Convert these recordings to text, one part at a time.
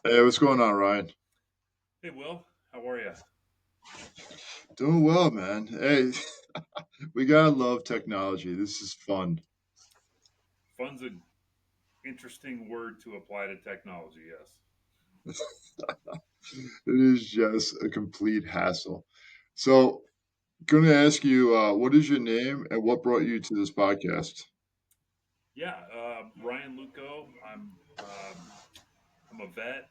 Hey, what's going on, Ryan? Hey, Will, how are you? Doing well, man. Hey, we gotta love technology. This is fun. Fun's an interesting word to apply to technology, yes. It is just a complete hassle. So, gonna ask you, what is your name and what brought you to this podcast? Yeah, Ryan Luchau. I'm a vet.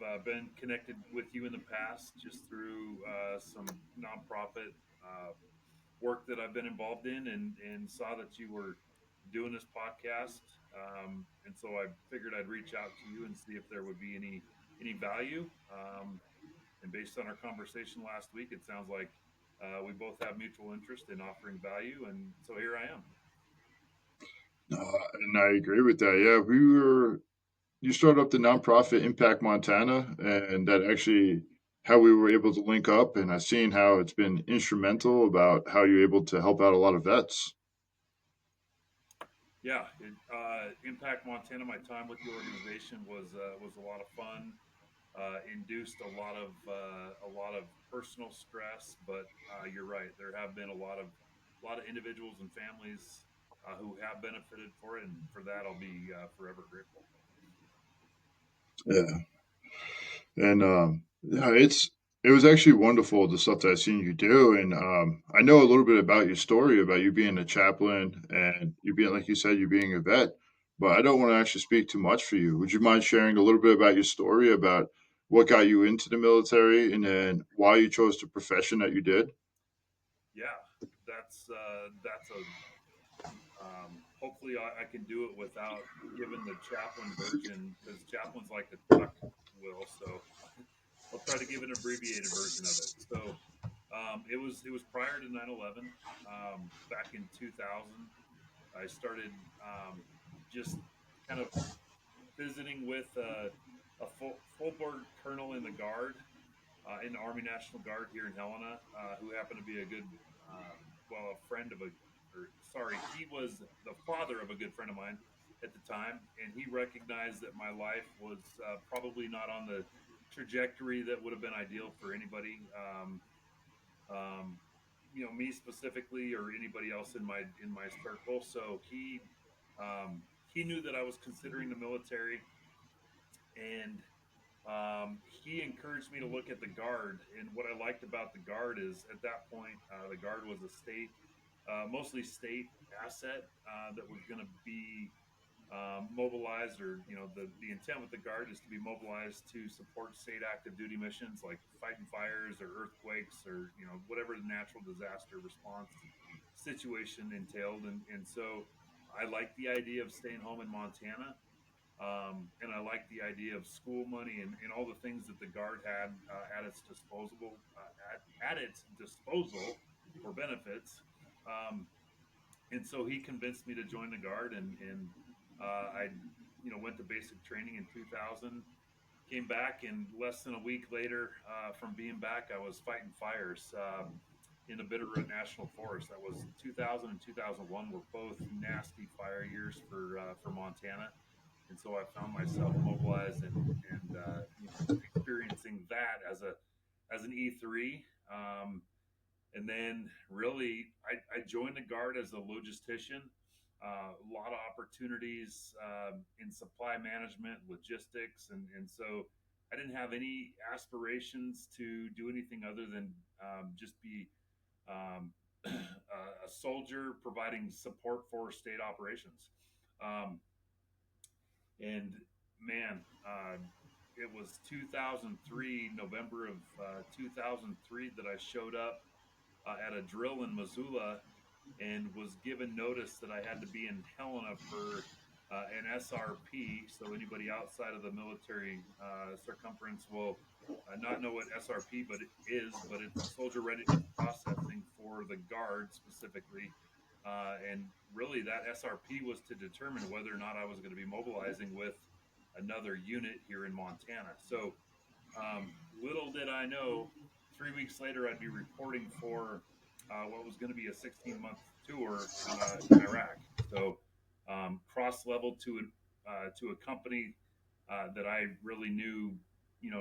I've been connected with you in the past just through some nonprofit uh, work that I've been involved in, and saw that you were doing this podcast, and so I figured I'd reach out to you and see if there would be any value. And based on our conversation last week, it sounds like we both have mutual interest in offering value. And so here I am. And I agree with that. Yeah, you started up the nonprofit Impact Montana, and that actually how we were able to link up. And I've seen how it's been instrumental about how you're able to help out a lot of vets. Yeah, Impact Montana. My time with the organization was a lot of fun. Induced a lot of personal stress, but you're right. There have been a lot of individuals and families who have benefited for it, and for that, I'll be forever grateful. Yeah. And yeah, it was actually wonderful the stuff that I've seen you do, and I know a little bit about your story about you being a chaplain and you being like you said you being a vet, but I don't want to actually speak too much for you. Would you mind sharing a little bit about your story about what got you into the military and then why you chose the profession that you did? Yeah, that's a hopefully I can do it without giving the chaplain version because chaplains like to talk, Will. So I'll try to give an abbreviated version of it. So it was prior to 9/11, back in 2000. I started just kind of visiting with a full board colonel in the Guard, in the Army National Guard here in Helena, who happened to be a good, uh, well, a friend of a, or sorry, he was the father of a good friend of mine at the time, and he recognized that my life was probably not on the trajectory that would have been ideal for anybody. Um, me specifically, or anybody else in my circle. So he knew that I was considering the military, and he encouraged me to look at the Guard. And what I liked about the Guard is at that point, the Guard was a mostly state asset that was going to be mobilized, or the intent with the Guard is to be mobilized to support state active duty missions like fighting fires or earthquakes, or whatever the natural disaster response situation entailed. And so I liked the idea of staying home in Montana, and I like the idea of school money and all the things that the Guard had at its disposal for benefits. Um, and so he convinced me to join the Guard, and I went to basic training in 2000. Came back, and less than a week later, from being back, I was fighting fires in the Bitterroot National Forest. That was 2000 and 2001 were both nasty fire years for Montana, and so I found myself mobilized and experiencing that as an E3. And then really, I joined the Guard as a logistician. A lot of opportunities in supply management, logistics, and so I didn't have any aspirations to do anything other than just be a soldier providing support for state operations. Um, and man, it was 2003, November of 2003, that I showed up at a drill in Missoula and was given notice that I had to be in Helena for an SRP. So anybody outside of the military circumference will not know what SRP but it's soldier readiness processing for the Guard specifically. And really, that SRP was to determine whether or not I was going to be mobilizing with another unit here in Montana. So little did I know, 3 weeks later, I'd be reporting for what was going to be a 16-month tour in Iraq. So cross level to a company that I really knew,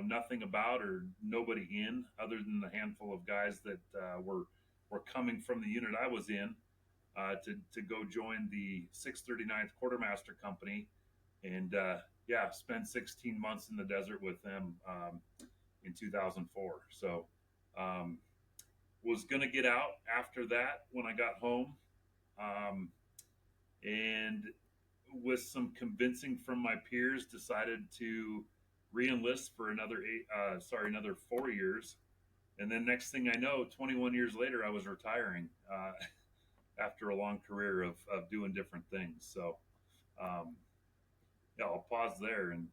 nothing about or nobody in, other than the handful of guys that were coming from the unit I was in to go join the 639th Quartermaster Company, and yeah, spent 16 months in the desert with them in 2004. So um, was going to get out after that when I got home, um, and with some convincing from my peers, decided to re-enlist for another 4 years. And then next thing I know, 21 years later, I was retiring after a long career of doing different things. So um, yeah, I'll pause there and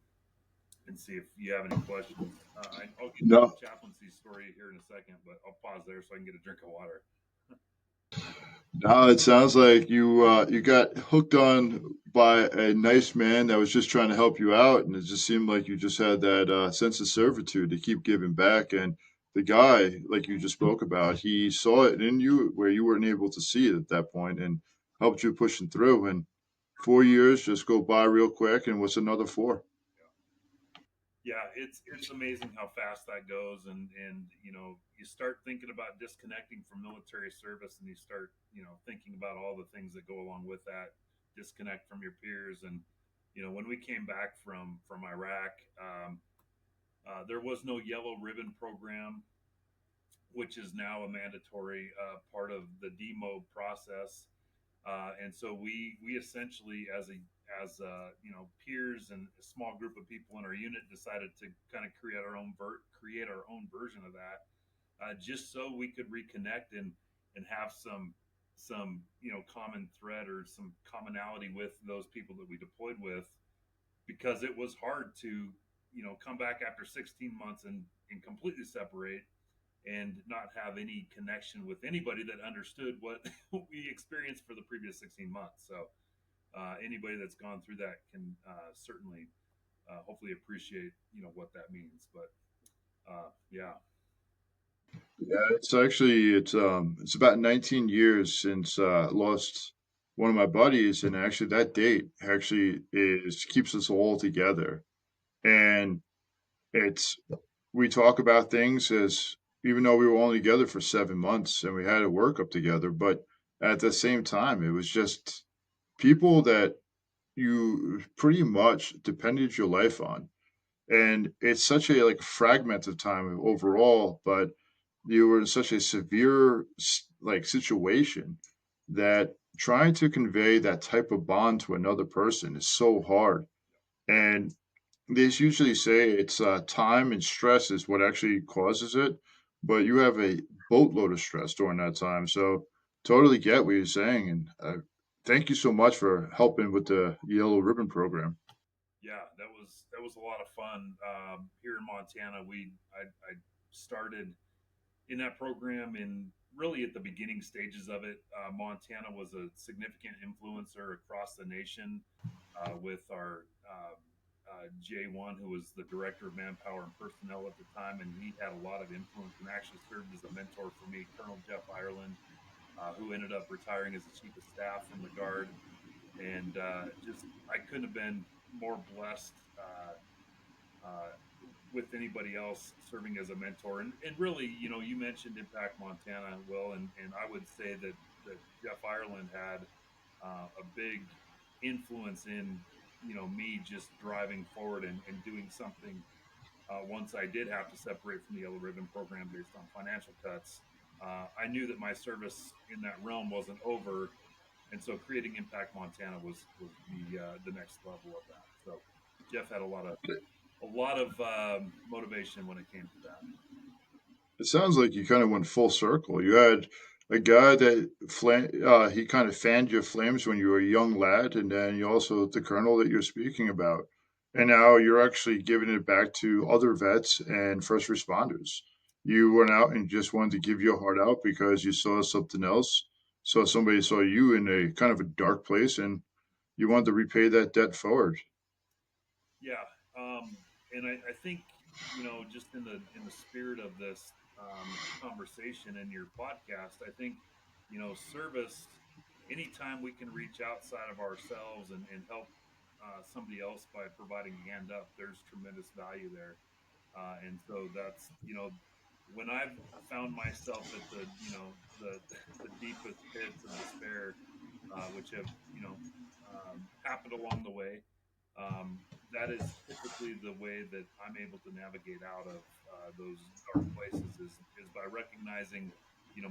see if you have any questions. I'll get to the No, chaplaincy story here in a second, but I'll pause there so I can get a drink of water. no, it sounds like you got hooked on by a nice man that was just trying to help you out, and it just seemed like you just had that sense of servitude to keep giving back. And the guy, like you just spoke about, he saw it in you where you weren't able to see it at that point, and helped you pushing through. And 4 years just go by real quick, and what's another four? Yeah, it's amazing how fast that goes, and you start thinking about disconnecting from military service, and you start thinking about all the things that go along with that, disconnect from your peers, and when we came back from Iraq, there was no yellow ribbon program, which is now a mandatory part of the demo process. And so we essentially, as peers and a small group of people in our unit, decided to kind of create our own version of that, just so we could reconnect and have some common thread or some commonality with those people that we deployed with, because it was hard to come back after 16 months and completely separate and not have any connection with anybody that understood what we experienced for the previous 16 months. So anybody that's gone through that can certainly, hopefully, appreciate what that means. But yeah, Yeah, it's about 19 years since I lost one of my buddies, and actually that date actually is keeps us all together. And it's we talk about things as even though we were only together for 7 months and we had to work up together, but at the same time, it was just people that you pretty much depended your life on. And it's such a like fragmented time overall, but you were in such a severe like situation that trying to convey that type of bond to another person is so hard. And they usually say it's time and stress is what actually causes it, but you have a boatload of stress during that time. So totally get what you're saying, and thank you so much for helping with the Yellow Ribbon program. yeah, that was a lot of fun. Here in Montana, I started in that program in really at the beginning stages of it. Montana was a significant influencer across the nation with our J1, who was the director of manpower and personnel at the time, and he had a lot of influence and actually served as a mentor for me, Colonel Jeff Ireland, who ended up retiring as the chief of staff from the Guard. And just, I couldn't have been more blessed uh, with anybody else serving as a mentor. And really, you mentioned Impact Montana, Will, and I would say that Jeff Ireland had a big influence in me just driving forward and doing something once I did have to separate from the Yellow Ribbon program based on financial cuts. I knew that my service in that realm wasn't over, and so creating Impact Montana was the next level of that. So Jeff had a lot of motivation when it came to that. It sounds like you kind of went full circle. You had a guy that he kind of fanned your flames when you were a young lad, and then you also the colonel that you're speaking about, and now you're actually giving it back to other vets and first responders. You went out and just wanted to give your heart out because you saw something else, saw somebody saw you in a kind of a dark place, and you wanted to repay that debt forward. Yeah, and I think just in the spirit of this conversation in your podcast, I think service. Anytime we can reach outside of ourselves and help somebody else by providing a hand up, there's tremendous value there. And so that's, when I've found myself at the, the the deepest pits of despair, which have, happened along the way, um, that is typically the way that I'm able to navigate out of those dark places is by recognizing,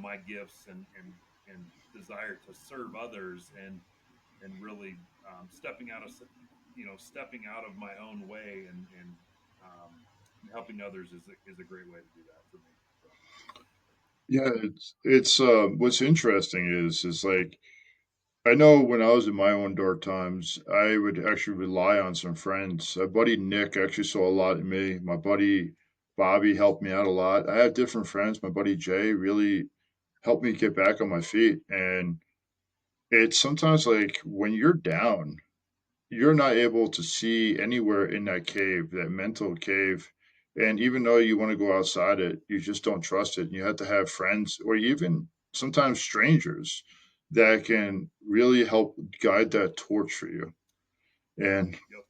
my gifts and desire to serve others and really stepping out of stepping out of my own way and um, helping others is a great way to do that for me. So Yeah, it's what's interesting is like I know when I was in my own dark times, I would actually rely on some friends. My buddy Nick actually saw a lot in me. My buddy Bobby helped me out a lot. I had different friends. My buddy Jay really helped me get back on my feet. And it's sometimes like when you're down, you're not able to see anywhere in that cave, that mental cave. And even though you want to go outside it, you just don't trust it. You have to have friends or even sometimes strangers that can really help guide that torch for you. And yep,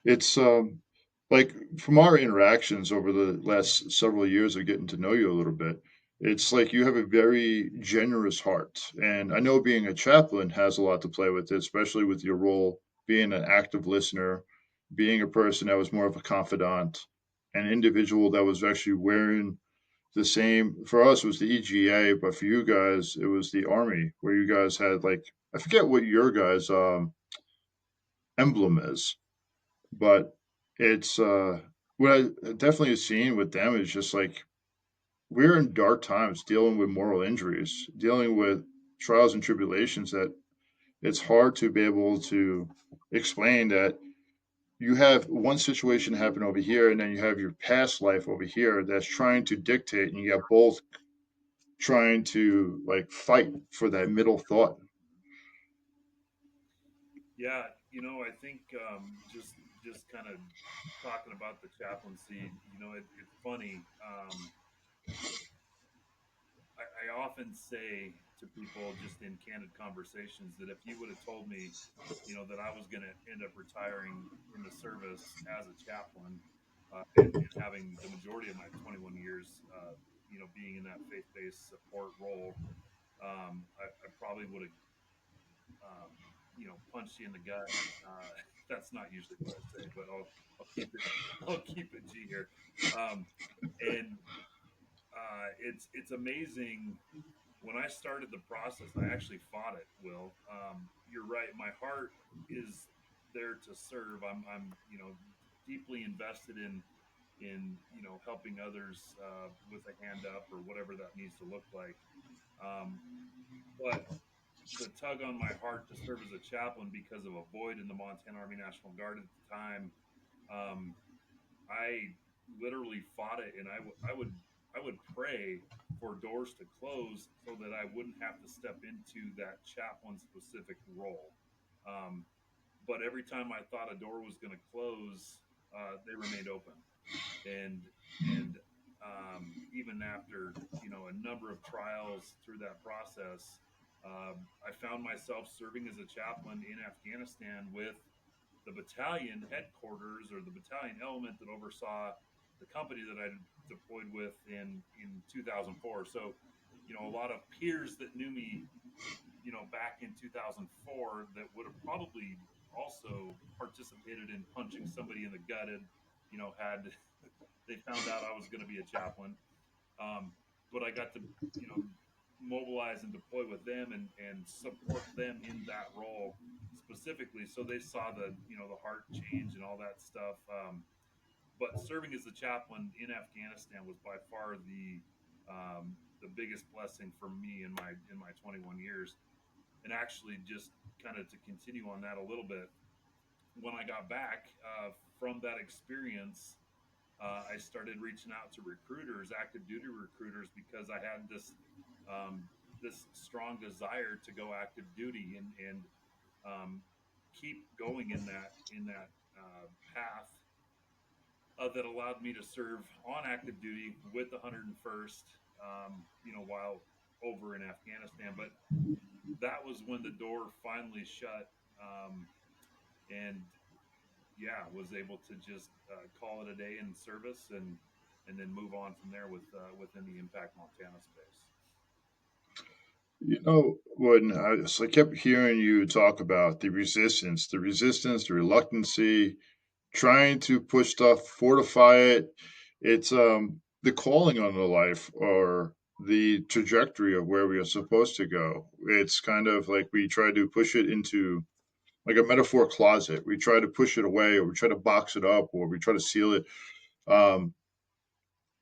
it's like from our interactions over the last several years of getting to know you a little bit, it's like you have a very generous heart. And I know being a chaplain has a lot to play with it, especially with your role being an active listener, being a person that was more of a confidant, an individual that was actually wearing the same. For us, it was the EGA, but for you guys, it was the Army, where you guys had like, I forget what your guys' emblem is, but it's what I definitely have seen with them is just like we're in dark times dealing with moral injuries, dealing with trials and tribulations that it's hard to be able to explain that you have one situation happen over here and then you have your past life over here that's trying to dictate and you have both trying to like fight for that middle thought. yeah. I think just kind of talking about the chaplaincy. It's funny. I often say to people just in candid conversations that if you would have told me, that I was going to end up retiring in the service as a chaplain, and having the majority of my 21 years, being in that faith-based support role, I probably would have, um, punched you in the gut. That's not usually what I say, but I'll keep it I'll keep it G here. Um, and it's amazing. When I started the process, I actually fought it. Will, you're right. My heart is there to serve. I'm deeply invested in helping others with a hand up or whatever that needs to look like. Um, but the tug on my heart to serve as a chaplain because of a void in the Montana Army National Guard at the time, um, I literally fought it, and I would pray for doors to close so that I wouldn't have to step into that chaplain specific role. Um, but every time I thought a door was going to close, they remained open, and and even after a number of trials through that process, I found myself serving as a chaplain in Afghanistan with the battalion headquarters or the battalion element that oversaw the company that I deployed with in 2004. So, a lot of peers that knew me, back in 2004 that would have probably also participated in punching somebody in the gut had they found out I was going to be a chaplain. Um, but I got to, you know, mobilize and deploy with them and support them in that role specifically. So they saw the heart change and all that stuff. But serving as a chaplain in Afghanistan was by far the biggest blessing for me in my 21 years. And actually, just kind of to continue on that a little bit, when I got back from that experience, I started reaching out to recruiters, active duty recruiters, because I had this strong desire to go active duty and keep going in that path that allowed me to serve on active duty with the 101st, while over in Afghanistan. But that was when the door finally shut And yeah, was able to just call it a day in service and then move on from there with within the Impact Montana space. You know, when I kept hearing you talk about the reluctancy, trying to push stuff, fortify it. It's the calling on the life or the trajectory of where we are supposed to go. It's kind of like we try to push it into like a metaphor closet. We try to push it away, or we try to box it up, or we try to seal it. Um,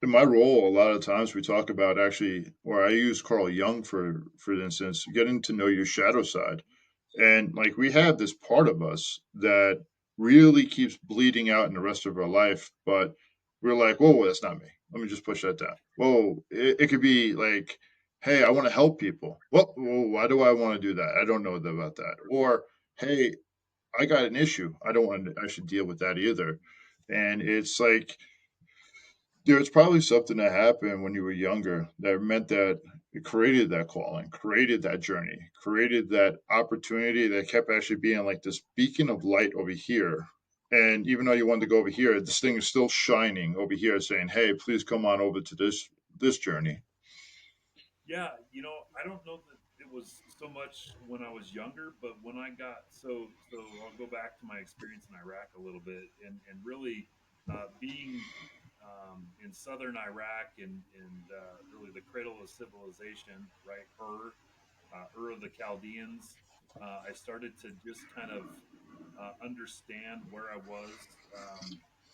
in my role, a lot of times we talk about actually, or I use Carl Jung for instance, getting to know your shadow side, and like we have this part of us that really keeps bleeding out in the rest of our life, but we're like, whoa, that's not me. Let me just push that down. Whoa, it could be like, hey, I want to help people. Well, why do I want to do that? I don't know about that. Or, hey, I got an issue. I don't want to, I should deal with that either. And it's like, there's probably something that happened when you were younger that meant that it created that calling, created that journey, created that opportunity that kept actually being like this beacon of light over here. And even though you wanted to go over here, this thing is still shining over here, saying, "Hey, please come on over to this journey." Yeah, you know, I don't know that it was so much when I was younger, but when I got so I'll go back to my experience in Iraq a little bit, and really being in southern Iraq and really the cradle of civilization, right? Ur of the Chaldeans. I started to just kind of understand where I was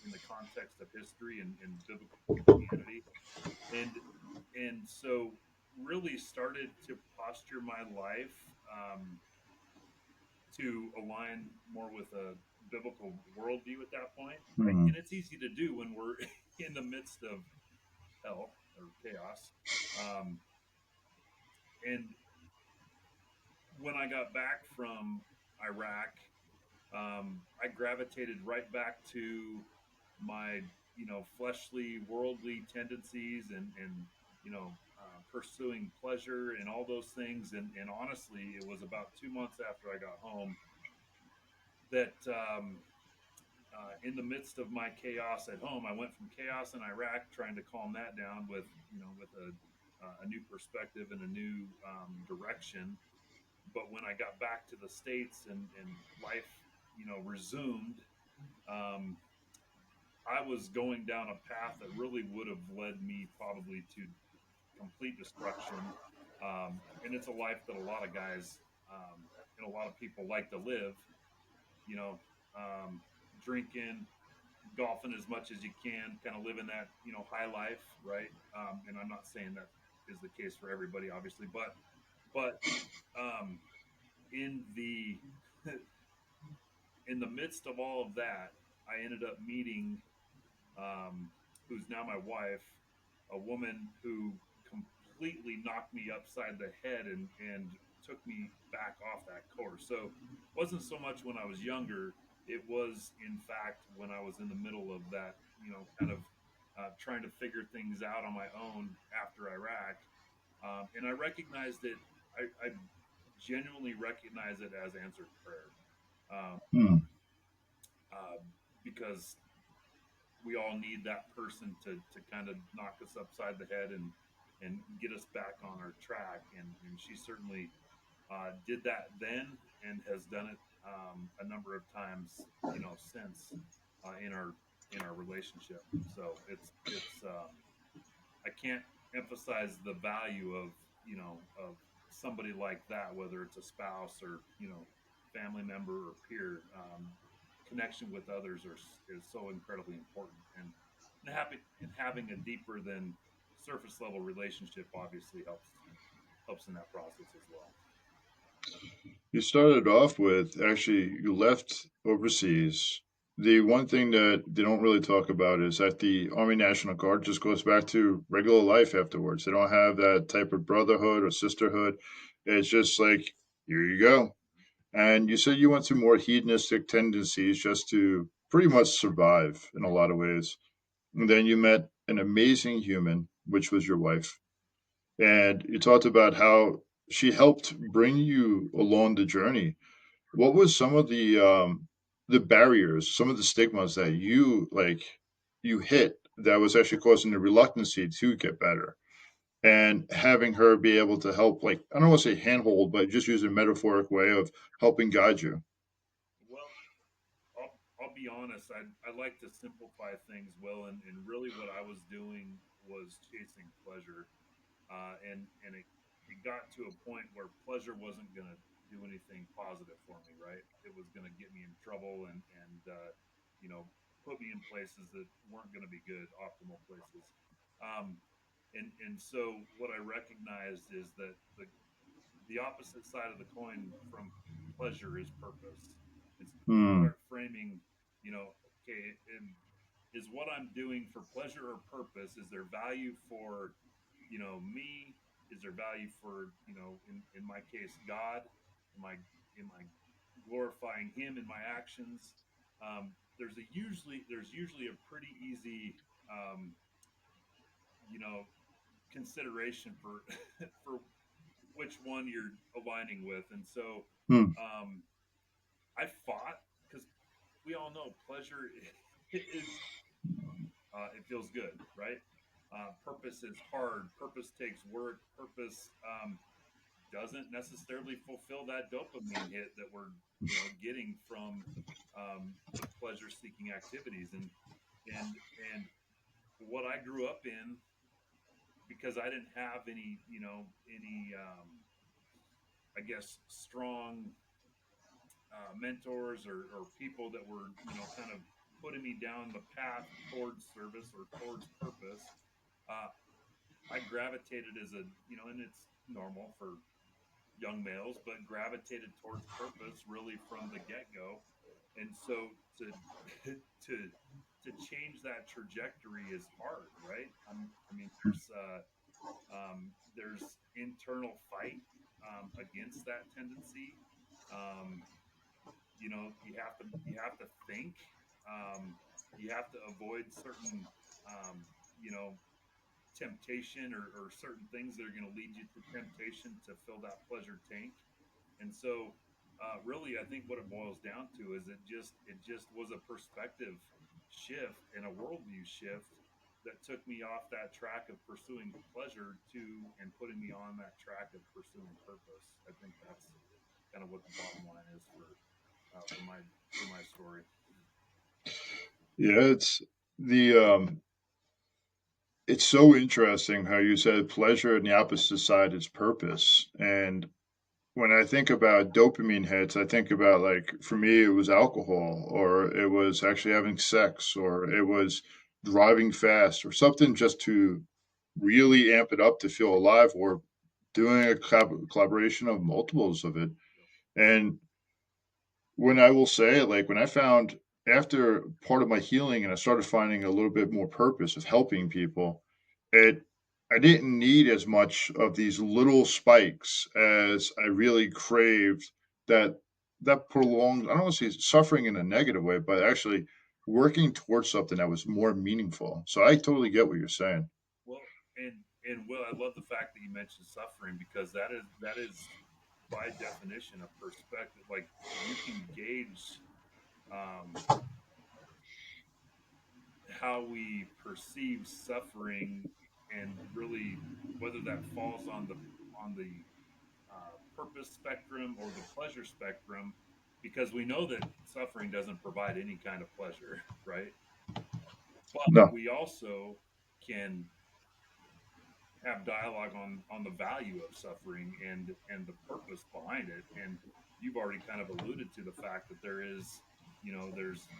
in the context of history and biblical Christianity, and so really started to posture my life to align more with a biblical worldview at that point, right? Hmm. And it's easy to do when we're in the midst of hell or chaos. Um, and when I got back from Iraq, I gravitated right back to my, fleshly, worldly tendencies and pursuing pleasure and all those things. And honestly, it was about 2 months after I got home that in the midst of my chaos at home, I went from chaos in Iraq, trying to calm that down with, with a new perspective and a new direction. But when I got back to the States and life, resumed, um, I was going down a path that really would have led me probably to complete destruction. And it's a life that a lot of guys and a lot of people like to live, you know, um, drinking, golfing as much as you can, kind of living that, high life, right? And I'm not saying that is the case for everybody, obviously, but um, in the in the midst of all of that, I ended up meeting who's now my wife, a woman who completely knocked me upside the head and took me back off that course. So it wasn't so much when I was younger, it was in fact when I was in the middle of that, kind of trying to figure things out on my own after Iraq. And I recognized it, I genuinely recognize it as answered prayer. Um, Hmm. uh, because we all need that person to kind of knock us upside the head and get us back on our track. And she certainly did that then and has done it a number of times, since in our relationship. So it's I can't emphasize the value of of somebody like that, whether it's a spouse or family member or peer. Connection with others is so incredibly important, and having a deeper than surface level relationship obviously helps in that process as well. You started off with actually you left overseas. The one thing that they don't really talk about is that the Army National Guard just goes back to regular life afterwards. They don't have that type of brotherhood or sisterhood. It's just like, here you go. And you said you went through more hedonistic tendencies just to pretty much survive in a lot of ways. And then you met an amazing human, which was your wife. And you talked about how she helped bring you along the journey. what was some of the barriers, some of the stigmas that you you hit that was actually causing the reluctancy to get better? And having her be able to help, like, I don't want to say handhold, but just use a metaphoric way of helping guide you. Well, I'll be honest. I like to simplify things well, and really what I was doing was chasing pleasure, and it got to a point where pleasure wasn't going to do anything positive for me. Right? It was going to get me in trouble and you know put me in places that weren't going to be good, optimal places. Um, and so what I recognized is that the opposite side of the coin from pleasure is purpose. And Hmm. start framing, okay, and is what I'm doing for pleasure or purpose? Is there value for, me? Is there value for, in my case, God? Am I glorifying Him in my actions? There's usually a pretty easy, um, you know, consideration for for which one you're aligning with. And so Hmm. um, I fought because we all know pleasure is it feels good, right? Purpose is hard. Purpose takes work. Purpose doesn't necessarily fulfill that dopamine hit that we're getting from the pleasure seeking activities and and what I grew up in because I didn't have any I guess strong mentors or people that were kind of putting me down the path towards service or towards purpose. uh, I gravitated as a and it's normal for young males, but gravitated towards purpose really from the get-go. And so to to to change that trajectory is hard, right? I mean there's internal fight against that tendency. um, you have to think. um, you have to avoid certain um, you know temptation or certain things that are going to lead you to temptation to fill that pleasure tank. And so really I think what it boils down to is it just was a perspective shift and a worldview shift that took me off that track of pursuing pleasure to and putting me on that track of pursuing purpose. I think that's kind of what the bottom line is for my story. Yeah, the it's so interesting how you said pleasure and the opposite side is purpose. And when I think about dopamine hits, I think about, like, for me it was alcohol, or it was actually having sex, or it was driving fast, or something just to really amp it up to feel alive, or doing a collaboration of multiples of it. And when I will say, like, when I found, after part of my healing and I started finding a little bit more purpose of helping people, it I didn't need as much of these little spikes as I really craved, that prolonged, I don't want to say suffering in a negative way, but actually working towards something that was more meaningful. So I totally get what you're saying. Well, and Will, I love the fact that you mentioned suffering because that is by definition a perspective. Like you can gauge um, how we perceive suffering and really whether that falls on the purpose spectrum or the pleasure spectrum, because we know that suffering doesn't provide any kind of pleasure, right? But No, we also can have dialogue on the value of suffering and the purpose behind it. And you've already kind of alluded to the fact that there is,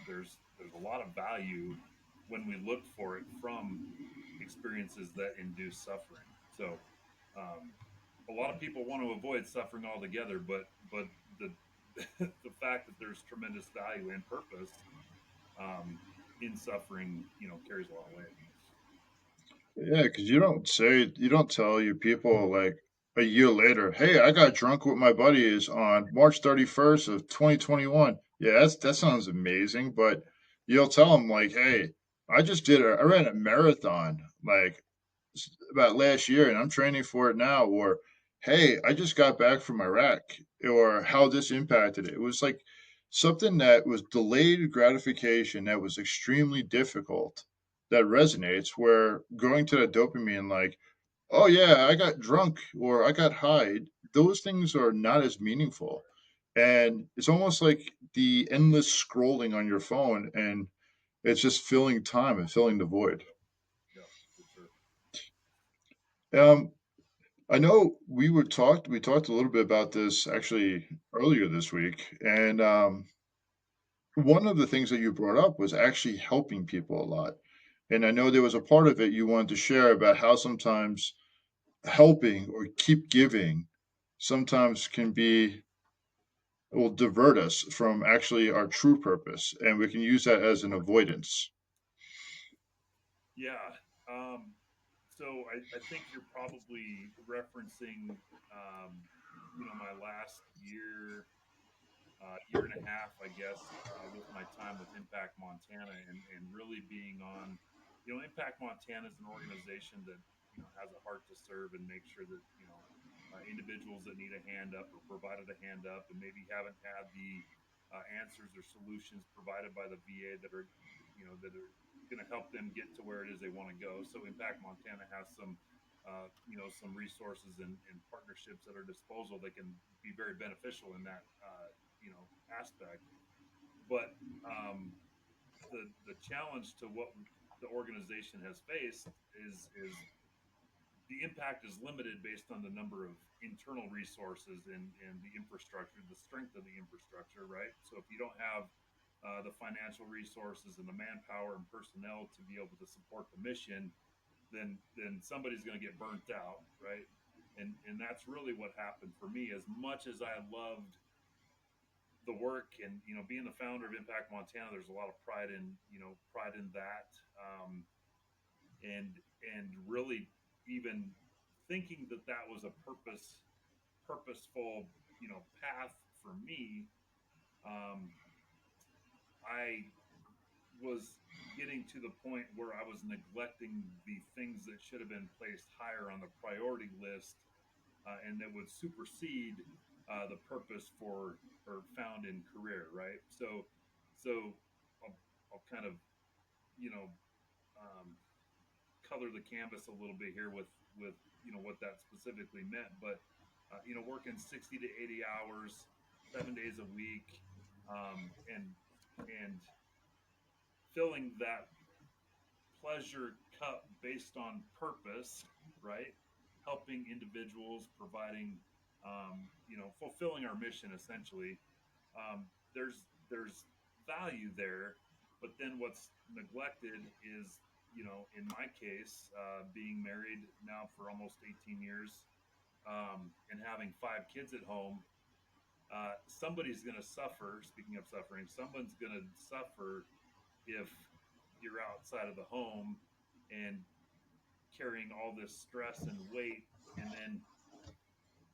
there's a lot of value when we look for it from experiences that induce suffering. So um, a lot of people want to avoid suffering altogether, but the the fact that there's tremendous value and purpose um, in suffering, carries a long weight. yeah, because you don't tell your people, like, a year later, hey, I got drunk with my buddies on March 31st of 2021. Yeah, that sounds amazing, but you'll tell them, like, hey, I ran a marathon, like, about last year, and I'm training for it now. Or, hey, I just got back from Iraq, or how this impacted it. It was like something that was delayed gratification that was extremely difficult that resonates, where going to that dopamine, like, oh yeah, I got drunk or I got high, those things are not as meaningful. And it's almost like the endless scrolling on your phone, and it's just filling time and filling the void. Yeah, for sure. Um, I know we talked a little bit about this actually earlier this week, and one of the things that you brought up was actually helping people a lot. And I know there was a part of it you wanted to share about how sometimes helping or keep giving sometimes can be will divert us from actually our true purpose, and we can use that as an avoidance. Yeah. Um, so I think you're probably referencing, um, my last year, year and a half, I guess, with my time with Impact Montana, and really being on, Impact Montana is an organization that, has a heart to serve and make sure that, individuals that need a hand up or provided a hand up and maybe haven't had the answers or solutions provided by the VA that are going to help them get to where it is they want to go. So Impact Montana has some resources and partnerships at our disposal that can be very beneficial in that, aspect. But the challenge to what the organization has faced is the impact is limited based on the number of internal resources and the infrastructure, the strength of the infrastructure, right? So if you don't have the financial resources and the manpower and personnel to be able to support the mission, then somebody's going to get burnt out, right? And that's really what happened for me. As much as I loved the work and being the founder of Impact Montana, there's a lot of pride in that, and really even thinking that that was a purposeful path for me. um, I was getting to the point where I was neglecting the things that should have been placed higher on the priority list, and that would supersede the purpose for or found in career, right? So I'll kind of you know um, color the canvas a little bit here with what that specifically meant, but working 60 to 80 hours, 7 days a week, and filling that pleasure cup based on purpose, right? Helping individuals, providing, fulfilling our mission essentially. There's value there, but then what's neglected is, in my case, being married now for almost 18 years, and having 5 kids at home. Somebody's going to suffer. Speaking of suffering, someone's going to suffer if you're outside of the home and carrying all this stress and weight. And then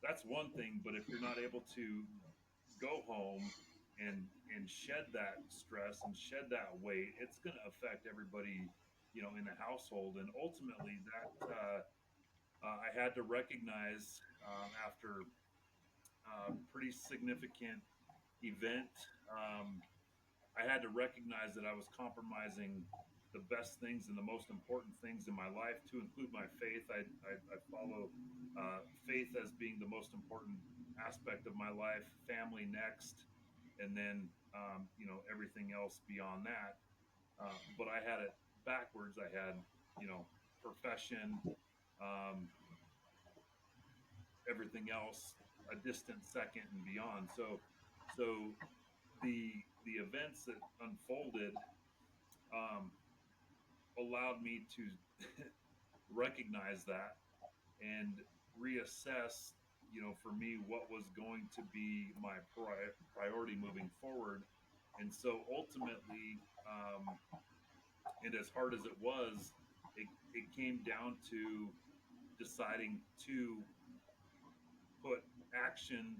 that's one thing, but if you're not able to go home and shed that stress and shed that weight, it's going to affect everybody, in the household. And ultimately, that I had to recognize, after a pretty significant event. Um, I had to recognize that I was compromising the best things and the most important things in my life, to include my faith. I follow faith as being the most important aspect of my life, family next, and then, everything else beyond that. But I had it backwards. I had, profession, um, everything else a distant second and beyond. So the events that unfolded, um, allowed me to recognize that and reassess, for me, what was going to be my priority moving forward. And so ultimately, and as hard as it was, it came down to deciding to put action,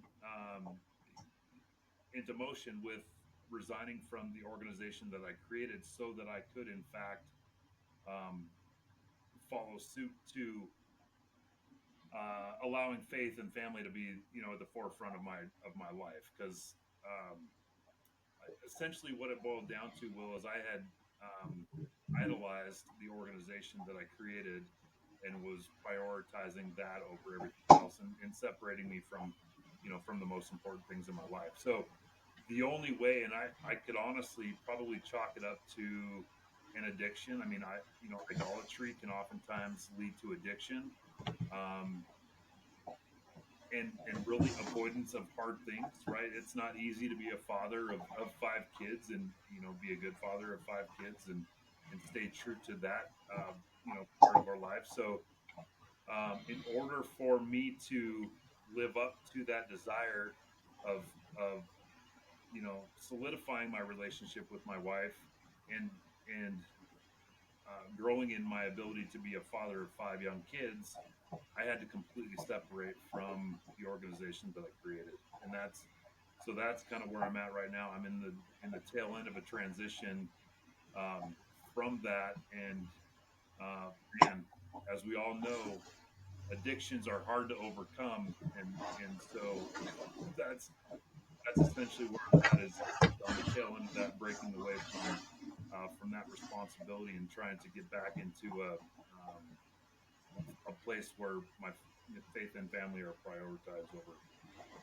into motion with resigning from the organization that I created so that I could, in fact, um, follow suit to allowing faith and family to be, at the forefront of my life. Because um, essentially, what it boiled down to, Will, is I had idolized the organization that I created and was prioritizing that over everything else, and separating me from, from the most important things in my life. So the only way, and I could honestly probably chalk it up to an addiction. I mean, idolatry can oftentimes lead to addiction. Um, and really avoidance of hard things, right? It's not easy to be a father of five kids, and be a good father of five kids, and stay true to that, part of our life. So in order for me to live up to that desire of solidifying my relationship with my wife, and growing in my ability to be a father of five young kids, I had to completely separate from the organization that I created, and that's kind of where I'm at right now. I'm in the tail end of a transition um, from that, and uh, man, as we all know, addictions are hard to overcome, and so that's that's essentially where I'm at, is on the tail end of that, breaking away from that responsibility and trying to get back into a place where my faith and family are prioritized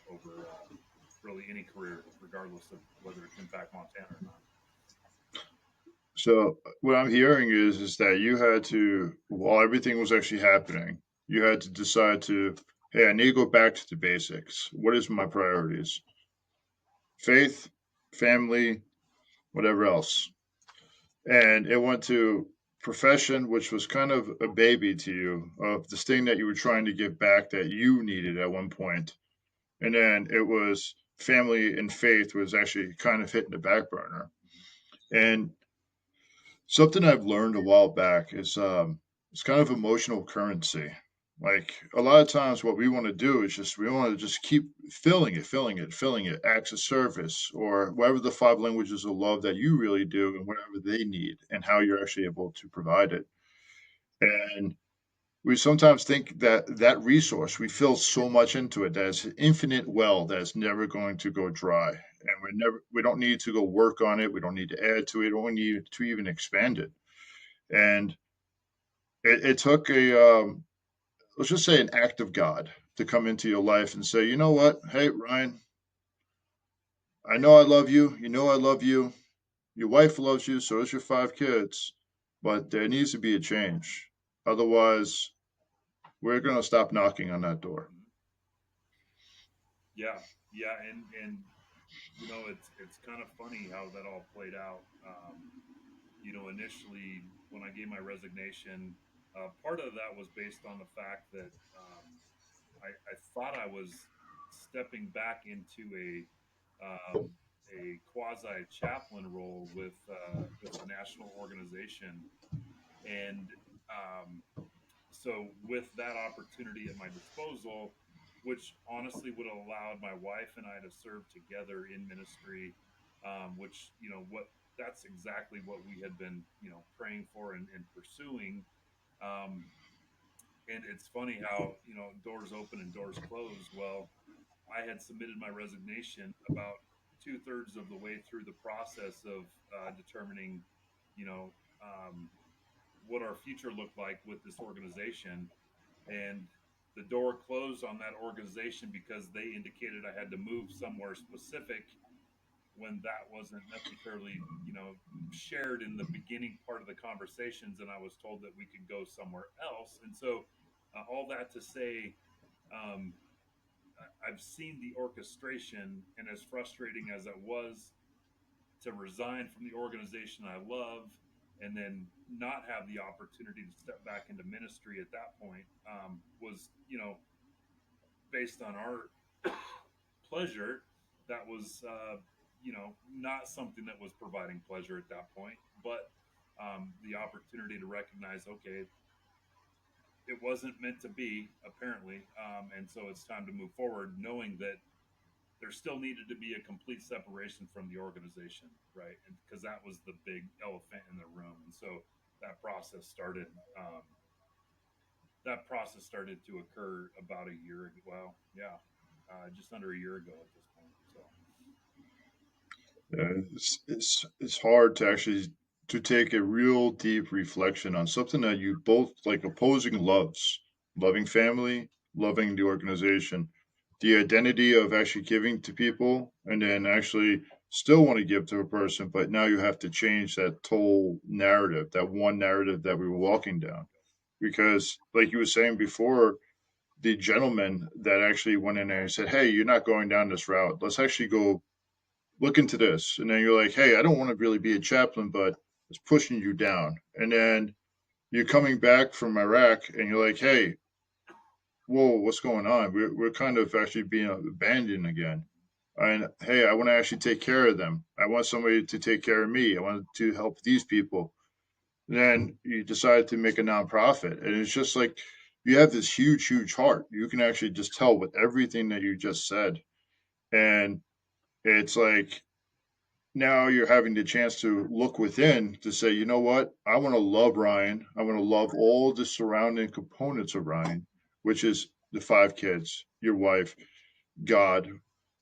over really any career, regardless of whether it's impact Montana or not. So what I'm hearing is that you had to, while everything was actually happening, you had to decide to, hey, I need to go back to the basics. What is my priorities? Faith, family, whatever else. And it went to profession, which was kind of a baby to you, of this thing that you were trying to give back that you needed at one point. And then it was family and faith was actually kind of hitting the back burner. And something I've learned a while back is it's kind of emotional currency. Like a lot of times, what we want to do is just we want to just keep filling it, filling it, filling it. Acts of service, or whatever the five languages of love that you really do, and whatever they need, and how you're actually able to provide it. And we sometimes think that that resource we fill so much into it that it's an infinite well that's never going to go dry, and we don't need to go work on it. We don't need to add to it. We don't need to even expand it. And it took let's just say an act of God to come into your life and say, you know what? Hey, Ryan, I know I love you. You know I love you. Your wife loves you. So does your five kids. But there needs to be a change. Otherwise, we're going to stop knocking on that door. Mhm. Yeah, yeah, and it's kind of funny how that all played out. Initially when I gave my resignation, part of that was based on the fact that I thought I was stepping back into a quasi chaplain role with a national organization, and um, so with that opportunity at my disposal, which honestly would have allowed my wife and I to serve together in ministry, which what that's exactly what we had been praying for and pursuing. Um, and it's funny how doors open and doors close. Well, I had submitted my resignation about two-thirds of the way through the process of determining, you know, um, what our future looked like with this organization, and the door closed on that organization because they indicated I had to move somewhere specific, when that wasn't necessarily shared in the beginning part of the conversations, and I was told that we could go somewhere else. And so all that to say, um, I've seen the orchestration, and as frustrating as it was to resign from the organization I love and then not have the opportunity to step back into ministry at that point, was based on our pleasure. That was not something that was providing pleasure at that point, but the opportunity to recognize, okay, it wasn't meant to be, apparently, and so it's time to move forward, knowing that there still needed to be a complete separation from the organization, right? And because that was the big elephant in the room, and so that process started. Um, that process started to occur about a year ago. Well, yeah, just under a year ago at this point. So It's hard to actually to take a real deep reflection on something that you both like opposing loves, loving family, loving the organization, the identity of actually giving to people, and then actually still want to give to a person, but now you have to change that whole narrative, that one narrative that we were walking down. Because, like you were saying before, the gentleman that actually went in there and said, "Hey, you're not going down this route. Let's actually go look into this." And then you're like, "Hey, I don't want to really be a chaplain, but it's pushing you down." And then you're coming back from Iraq and you're like, "Hey, whoa, what's going on? We're kind of actually being abandoned again. And hey, I want to actually take care of them. I want somebody to take care of me. I want to help these people." And then you decide to make a nonprofit. And it's just like you have this huge, huge heart. You can actually just tell with everything that you just said. And it's like now you're having the chance to look within to say, you know what? I want to love Ryan. I want to love all the surrounding components of Ryan, which is the five kids, your wife, God.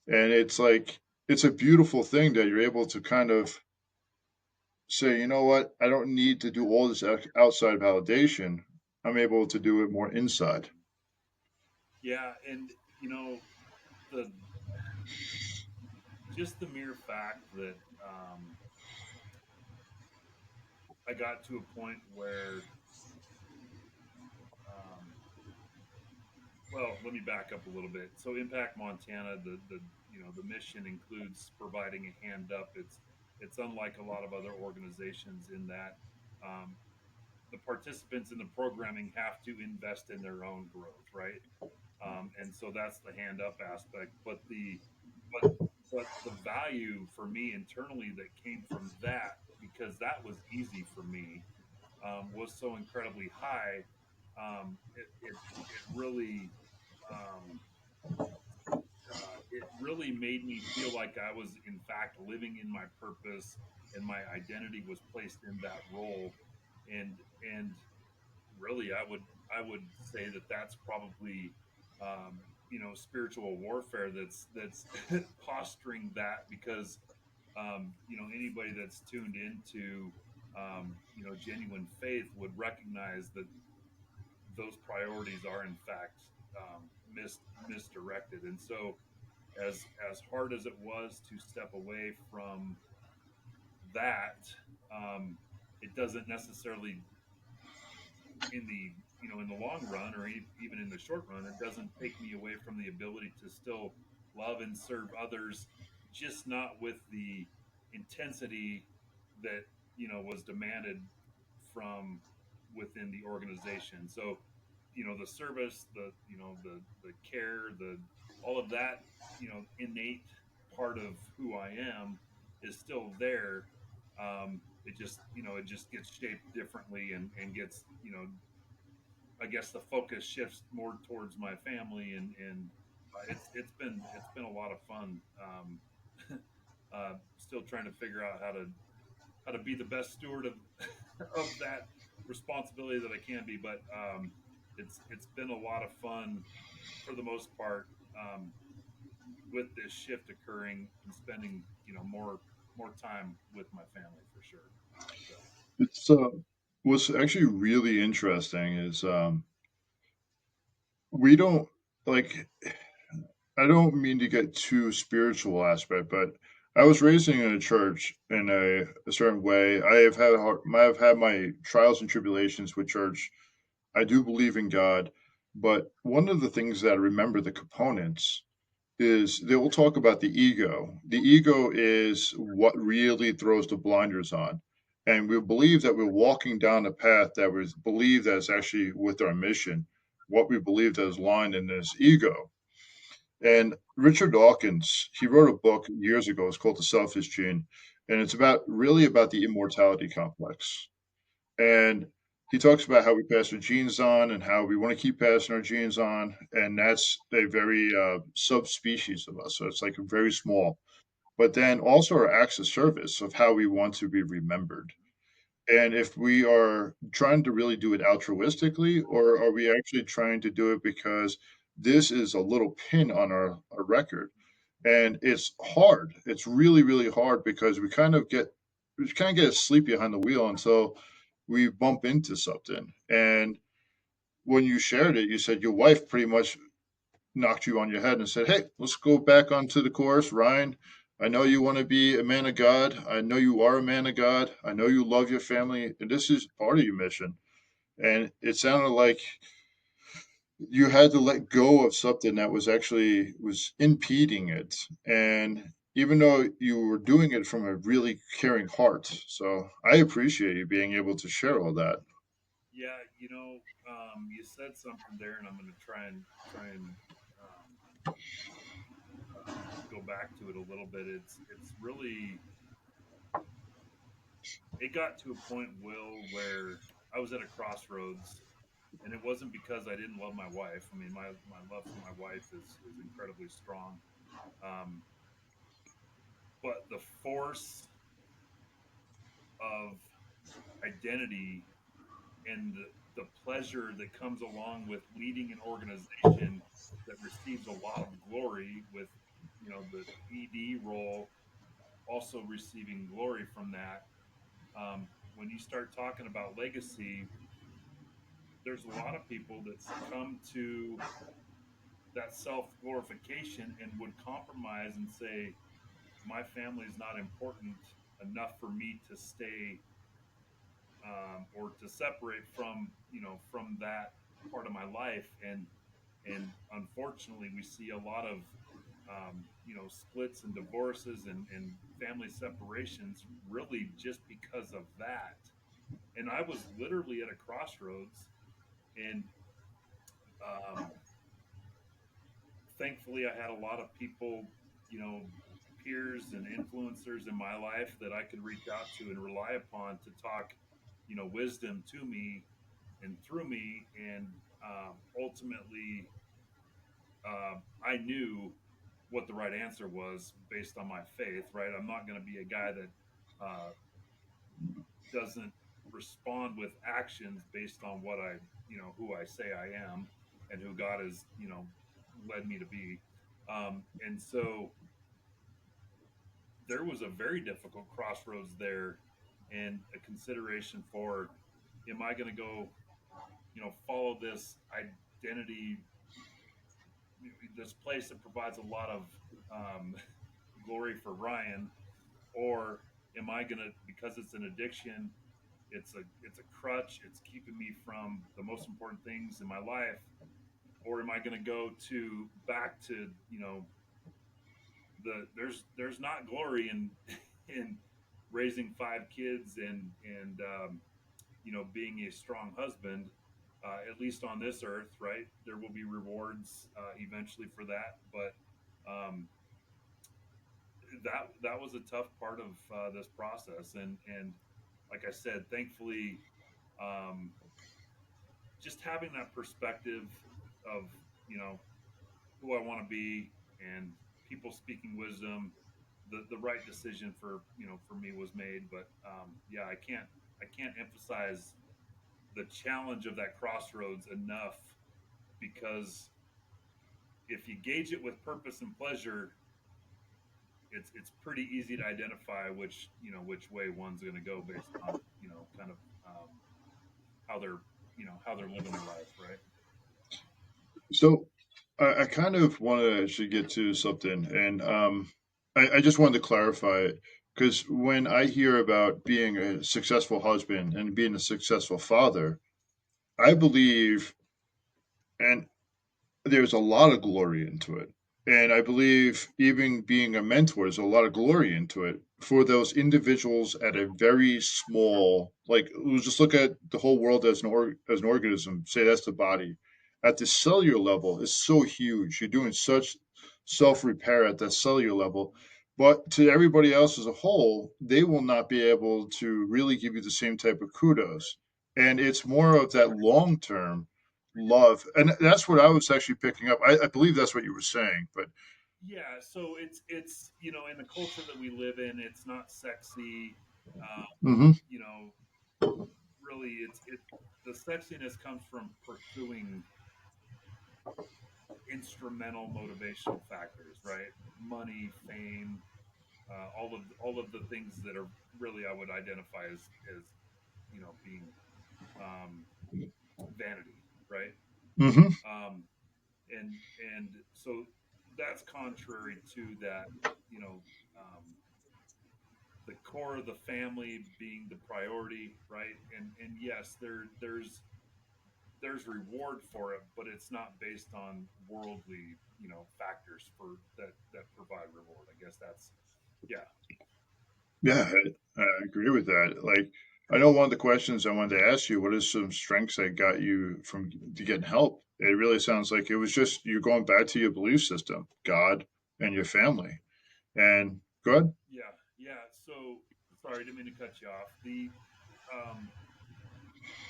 And it's like, it's a beautiful thing that you're able to kind of say, you know what? I don't need to do all this outside validation. I'm able to do it more inside. yeah, and you know the just the mere fact that I got to a point where um, well, let me back up a little bit. So, Impact Montana, the the mission includes providing a hand up. It's unlike a lot of other organizations in that um, the participants in the programming have to invest in their own growth, right? And so that's the hand up aspect. But but the value for me internally that came from that, because that was easy for me, was so incredibly high. It really um, it really made me feel like I was in fact living in my purpose, and my identity was placed in that role. And really, I would say that that's probably um, spiritual warfare that's posturing that, because anybody that's tuned into genuine faith would recognize that those priorities are in fact misdirected. And so as hard as it was to step away from that, um, it doesn't necessarily in the in the long run, or even in the short run, it doesn't take me away from the ability to still love and serve others, just not with the intensity that was demanded from within the organization. So the service, the care, the all of that, innate part of who I am is still there. It just gets shaped differently, and gets I guess the focus shifts more towards my family, and it's been a lot of fun. Still trying to figure out how to be the best steward of of that responsibility that I can be, but it's been a lot of fun for the most part, with this shift occurring, and spending more time with my family for sure. So It's what's actually really interesting is we don't like I don't mean to get too spiritual aspect, but I was raised in a church in a certain way. I have had my trials and tribulations with church. I do believe in God, but one of the things that I remember the components is they will talk about the ego. The ego is what really throws the blinders on. And we believe that we're walking down a path that we believe that is actually with our mission, what we believe that is lined in this ego. And Richard Dawkins, he wrote a book years ago. It's called The Selfish Gene, and it's about really about the immortality complex. And he talks about how we pass our genes on and how we want to keep passing our genes on, and that's a very subspecies of us. So it's like very small. But then also our acts of service of how we want to be remembered. And if we are trying to really do it altruistically, or are we actually trying to do it because this is a little pin on our record? And it's hard. It's really, really hard because we kind of get asleep behind the wheel until we bump into something. And when you shared it, you said your wife pretty much knocked you on your head and said, "Hey, let's go back onto the course, Ryan. I know you want to be a man of God. I know you are a man of God. I know you love your family, and this is part of your mission." And it sounded like you had to let go of something that was impeding it. And even though you were doing it from a really caring heart, so I appreciate you being able to share all that. Yeah, you said something there, and I'm going to try and um, go back to it a little bit. It's really it got to a point, Will, where I was at a crossroads, and it wasn't because I didn't love my wife. I mean, my love for my wife is incredibly strong, um, but the force of identity and the pleasure that comes along with leading an organization that receives a lot of glory with the ED role also receiving glory from that. When you start talking about legacy, there's a lot of people that succumb to that self glorification and would compromise and say, my family is not important enough for me to stay or to separate from from that part of my life. And unfortunately we see a lot of splits and divorces and family separations really just because of that. And I was literally at a crossroads, and um, thankfully I had a lot of people, you know peers and influencers in my life that I could reach out to and rely upon to talk wisdom to me and through me. And ultimately, I knew what the right answer was based on my faith. Right, I'm not going to be a guy that uh, doesn't respond with actions based on what I, who I say I am, and who God has, led me to be. And so there was a very difficult crossroads there, and a consideration for, am I going to go, follow this identity, this place that provides a lot of um, glory for Ryan, or am I gonna, because it's an addiction, it's a crutch, it's keeping me from the most important things in my life, or am I gonna go to back to there's not glory in in raising five kids and being a strong husband. At least on this earth, right? There will be rewards eventually for that, but um, that was a tough part of this process. And like I said, thankfully, um, just having that perspective of who I want to be, and people speaking wisdom, the right decision for for me was made. But yeah, I can't emphasize the challenge of that crossroads enough, because if you gauge it with purpose and pleasure, it's pretty easy to identify which way one's going to go based on kind of how they're how they're living their life, right? So I kind of want to actually get to something, and I just wanted to clarify it because when I hear about being a successful husband and being a successful father, I believe, and there's a lot of glory into it. And I believe even being a mentor, there's a lot of glory into it for those individuals at a very small, like, we'll just look at the whole world as as an organism, say that's the body. At the cellular level, it's so huge. You're doing such self repair at that cellular level. But to everybody else as a whole, they will not be able to really give you the same type of kudos. And it's more of that long term love, and that's what I was actually picking up. I believe that's what you were saying, but Yeah, so it's in the culture that we live in, it's not sexy. hmm You know, really it's the sexiness comes from pursuing instrumental motivational factors, right? Money, fame, all of the things that are really I would identify as being um, vanity, right? Hmm. Um, and so that's contrary to that, you know, um, the core of the family being the priority, right? And yes, there's reward for it, but it's not based on worldly, factors for that provide reward. I guess that's yeah, Yeah, I agree with that. Like, I know one of the questions I wanted to ask you, what is some strengths that got you from to getting help? It really sounds like it was just you going back to your belief system, God and your family. And good. yeah. So sorry, didn't mean to cut you off. The um,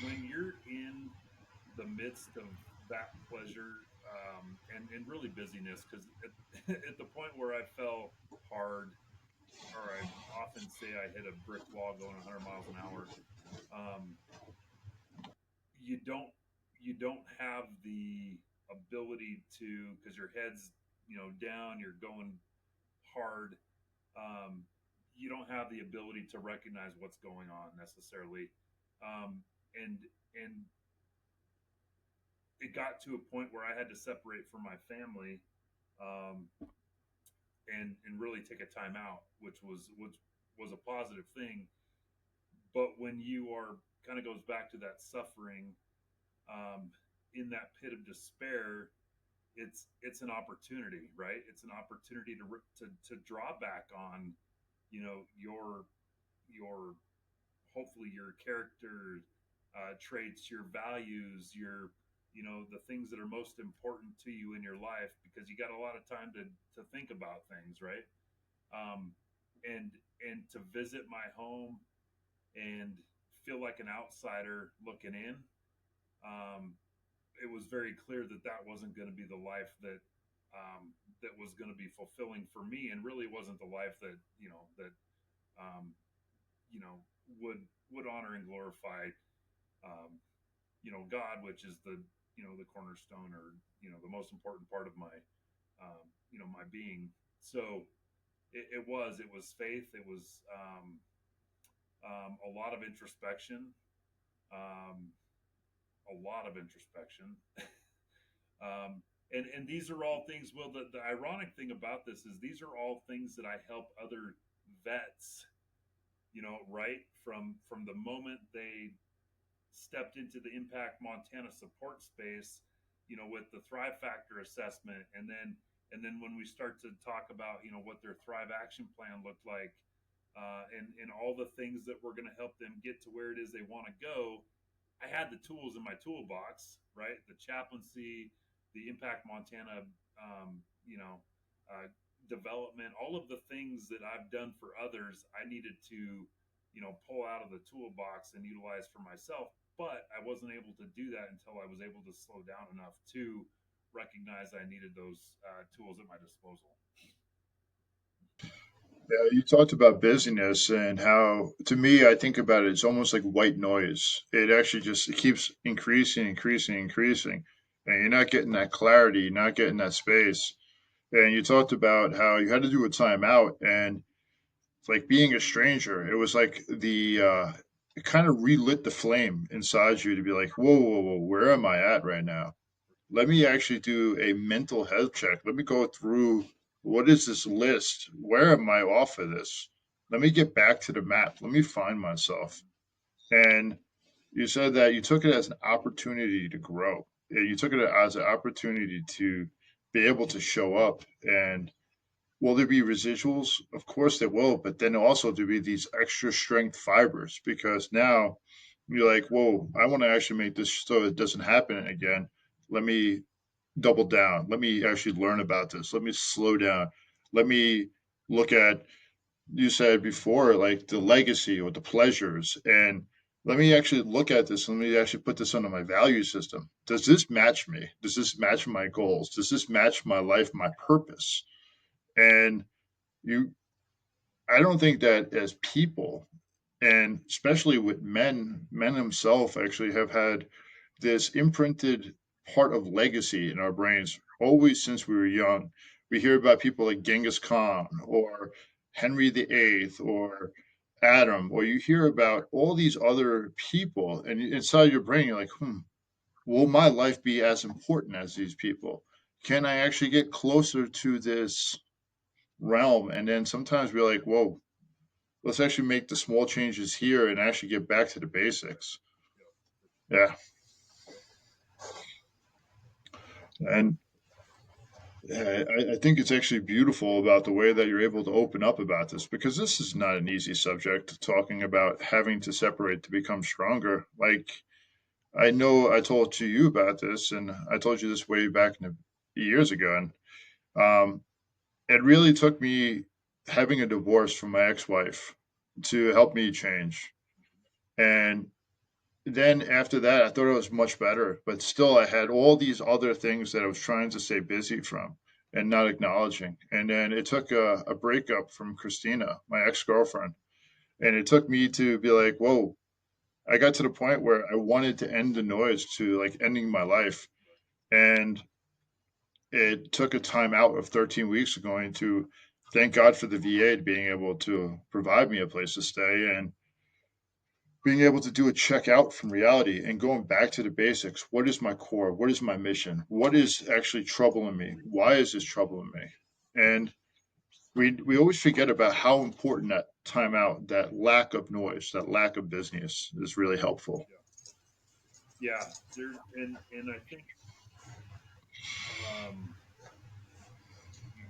when you're in the midst of that pleasure and really busyness, because at the point where I fell hard, or I often say I hit a brick wall going 100 miles an hour. Um, you don't you don't have the ability to, because your head's down, you're going hard. um, you don't have the ability to recognize what's going on necessarily. um, and and it got to a point where I had to separate from my family, um, and really take a time out, which was a positive thing. But when you are, kind of goes back to that suffering, um, in that pit of despair, it's an opportunity, right? It's an opportunity to draw back on, your hopefully your character traits, your values, the things that are most important to you in your life, because you got a lot of time to think about things, right? Um, and and to visit my home and feel like an outsider looking in. Um, it was very clear that that wasn't going to be the life that was going to be fulfilling for me, and really wasn't the life that um, you know would honor and glorify God, which is the cornerstone, or the most important part of my being. So it was faith. It was a lot of introspection, um, a lot of introspection. And these are all things. Well, the ironic thing about this is these are all things that I help other vets, right from the moment they stepped into the Impact Montana support space, with the Thrive Factor assessment, and then when we start to talk about what their Thrive Action Plan looked like, and all the things that we're going to help them get to where it is they want to go. I had the tools in my toolbox, right? The chaplaincy, the Impact Montana, um, you know, uh, development, all of the things that I've done for others, I needed to, pull out of the toolbox and utilize for myself. But I wasn't able to do that until I was able to slow down enough to recognize I needed those tools at my disposal. Yeah, you talked about busyness and how, to me, I think about it, it's almost like white noise. It actually just it keeps increasing, increasing, increasing, and you're not getting that clarity, you're not getting that space. And you talked about how you had to do a timeout, and like being a stranger, it was like it kind of relit the flame inside you to be like, whoa, whoa, whoa, where am I at right now? Let me actually do a mental health check. Let me go through what is this list? Where am I off of this? Let me get back to the map. Let me find myself. And you said that you took it as an opportunity to grow. Yeah, you took it as an opportunity to be able to show up. And will there be residuals? Of course there will, but then also there be these extra strength fibers because now you're like, whoa, I want to actually make this so it doesn't happen again. Let me double down. Let me actually learn about this. Let me slow down. Let me look at, you said before, like the legacy or the pleasures. And let me actually look at this. Let me actually put this under my value system. Does this match me? Does this match my goals? Does this match my life, my purpose? And you, I don't think that as people, And especially with men themselves actually have had this imprinted part of legacy in our brains always since we were young. We hear about people like Genghis Khan or Henry VIII or Adam, or you hear about all these other people, and inside your brain, you're like, will my life be as important as these people? Can I actually get closer to this realm? And then sometimes we're like, whoa, let's actually make the small changes here and actually get back to the basics. Yep, for sure. Yeah. Yep. And I think it's actually beautiful about the way that you're able to open up about this because this is not an easy subject talking about having to separate to become stronger. Like, I know I told to you about this and I told you this way back in the years ago. And it really took me having a divorce from my ex wife to help me change. And then after that, I thought it was much better, but still, I had all these other things that I was trying to stay busy from and not acknowledging. And then it took a breakup from Christina, my ex girlfriend, and it took me to be like, whoa. I got to the point where I wanted to end the noise to like ending my life. And it took a time out of 13 weeks going to thank God for the VA being able to provide me a place to stay and being able to do a check out from reality and going back to the basics. What is my core? What is my mission? What is actually troubling me? Why is this troubling me? And we always forget about how important that time out, that lack of noise, that lack of business is really helpful. Yeah. Yeah. There, and I think um,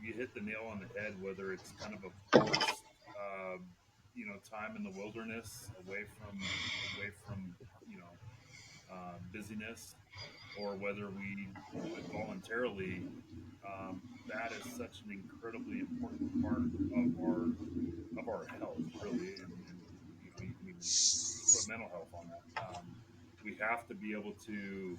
you hit the nail on the head. Whether it's kind of a forced, time in the wilderness, away from you know busyness, or whether we do it voluntarily, that is such an incredibly important part of our health, really, and you can even put mental health on that. We have to be able to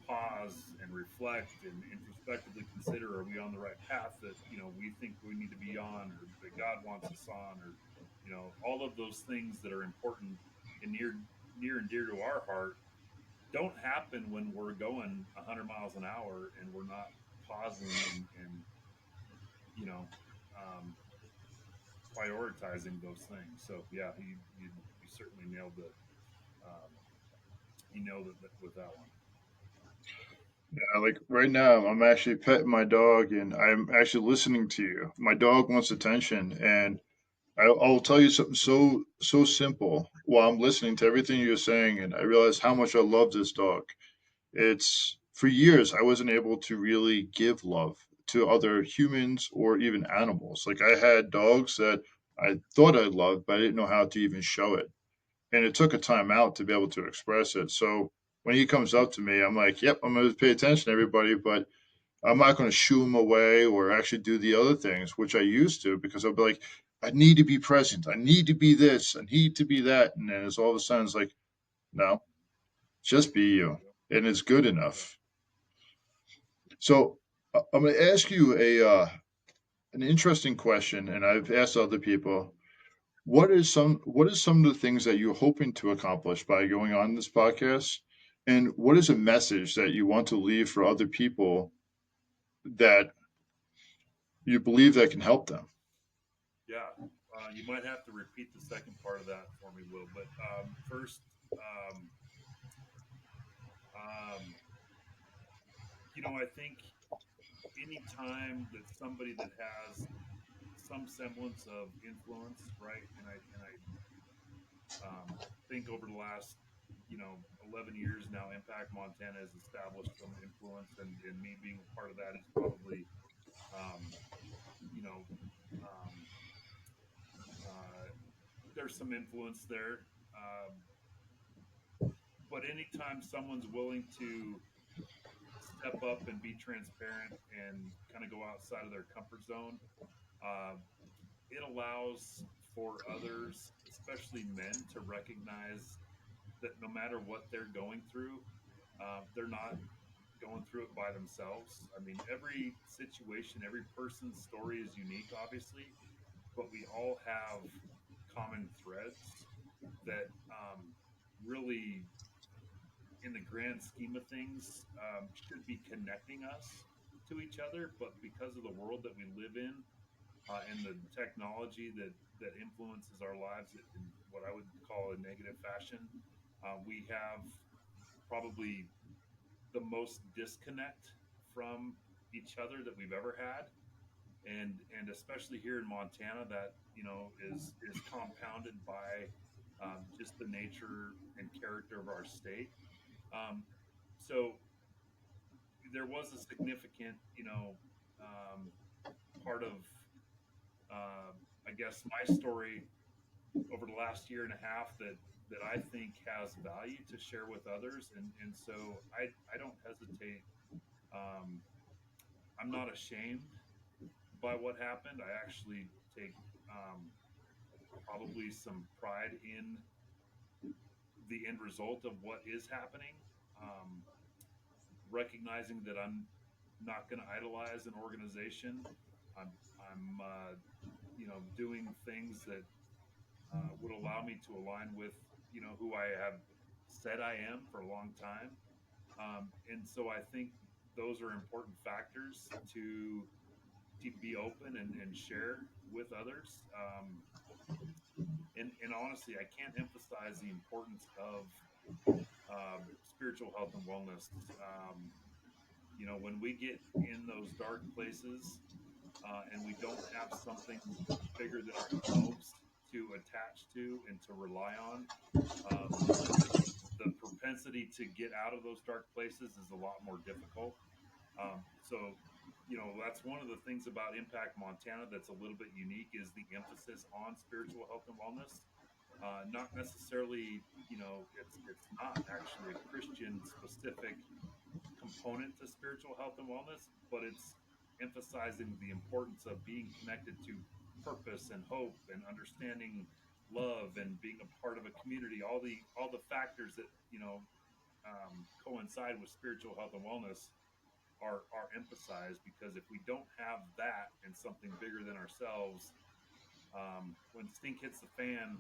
pause and reflect and introspectively consider: are we on the right path that we think we need to be on, or that God wants us on, or all of those things that are important and near and dear to our heart don't happen when we're going 100 miles an hour and we're not pausing and you know um, prioritizing those things. So yeah, you certainly nailed it. Um, you nailed it with that one. Like right now, I'm actually petting my dog and I'm actually listening to you. My dog wants attention, and I'll tell you something so simple while I'm listening to everything you're saying, and I realize how much I love this dog. It's for years I wasn't able to really give love to other humans or even animals. Like I had dogs that I thought I loved, but I didn't know how to even show it. And it took a time out to be able to express it. So when he comes up to me, I'm like, "Yep, I'm going to pay attention to everybody, but I'm not going to shoo him away or actually do the other things, which I used to because I'll be like, I need to be present. I need to be this. I need to be that." And then it's all of a sudden it's like, no, just be you. Yep, And it's good yep, enough. So I'm going to ask you a an interesting question, and I've asked other people. What is some of the things that you're hoping to accomplish by going on this podcast? And what is a message that you want to leave for other people that you believe that can help them? yeah. You might have to repeat the second part of that for me, Will. But first, um, um, I think any time that somebody that has some semblance of influence, right? And I think over the last 11 years now, Impact Montana has established some influence, and me being a part of that is probably um, you know um, uh, there's some influence there. But anytime someone's willing to step up and be transparent and kind of go outside of their comfort zone, uh, it allows for others, especially men, to recognize that no matter what they're going through, they're not going through it by themselves. I mean, every situation, every person's story is unique, obviously, but we all have common threads. that really, in the grand scheme of things, should be connecting us to each other, but because of the world that we live in, and the technology that influences our lives in what I would call a negative fashion, we have probably the most disconnect from each other that we've ever had, and especially here in Montana, that is compounded by just the nature and character of our state. Um, so there was a significant, um, part of, uh, I guess, my story over the last year and a half that I think has value to share with others, and so I don't hesitate. Um, I'm not ashamed by what happened. I actually take probably some pride in the end result of what is happening. Um, Recognizing that I'm not going to idolize an organization. I'm doing things that would allow me to align with who I have said I am for a long time. And so I think those are important factors to be open and share with others. And honestly, I can't emphasize the importance of spiritual health and wellness. When we get in those dark places, and we don't have something bigger than ourselves to attach to and to rely on, um, the propensity to get out of those dark places is a lot more difficult. So, that's one of the things about Impact Montana that's a little bit unique is the emphasis on spiritual health and wellness. Not necessarily, it's not actually a Christian specific component to spiritual health and wellness, but it's emphasizing the importance of being connected to purpose and hope and understanding love and being a part of a community. All the factors that coincide with spiritual health and wellness are emphasized, because if we don't have that and something bigger than ourselves, when stink hits the fan,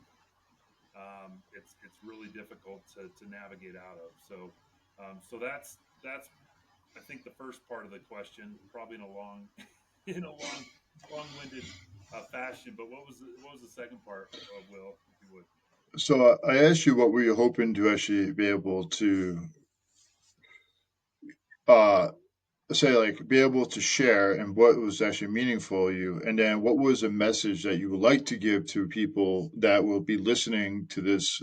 it's really difficult to navigate out of. So that's I think the first part of the question, probably in a long in a long-winded fashion. But what was the second part, Will, if you would? So I asked you what were you hoping to actually be able to uh, say, like, be able to share, and what was actually meaningful to you, and then what was a message that you would like to give to people that will be listening to this,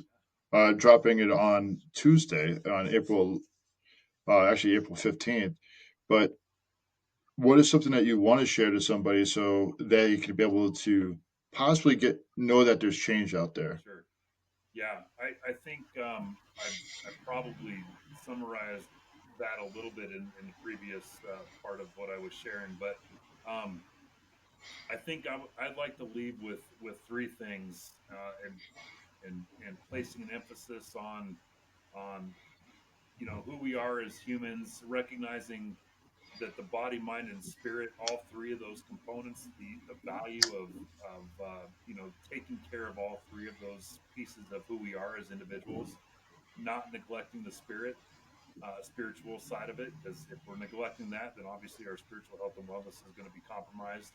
dropping it on Tuesday, on actually April 15th. But what is something that you want to share to somebody so they can be able to possibly know that there's change out there? Sure. Yeah, I think I probably summarized that a little bit in the previous part of what I was sharing, but um, I think I'd like to leave with three things, and placing an emphasis on who we are as humans, recognizing that the body, mind, and spirit, all three of those components, the value of taking care of all three of those pieces of who we are as individuals, not neglecting the spiritual side of it, because if we're neglecting that, then obviously our spiritual health and wellness is going to be compromised.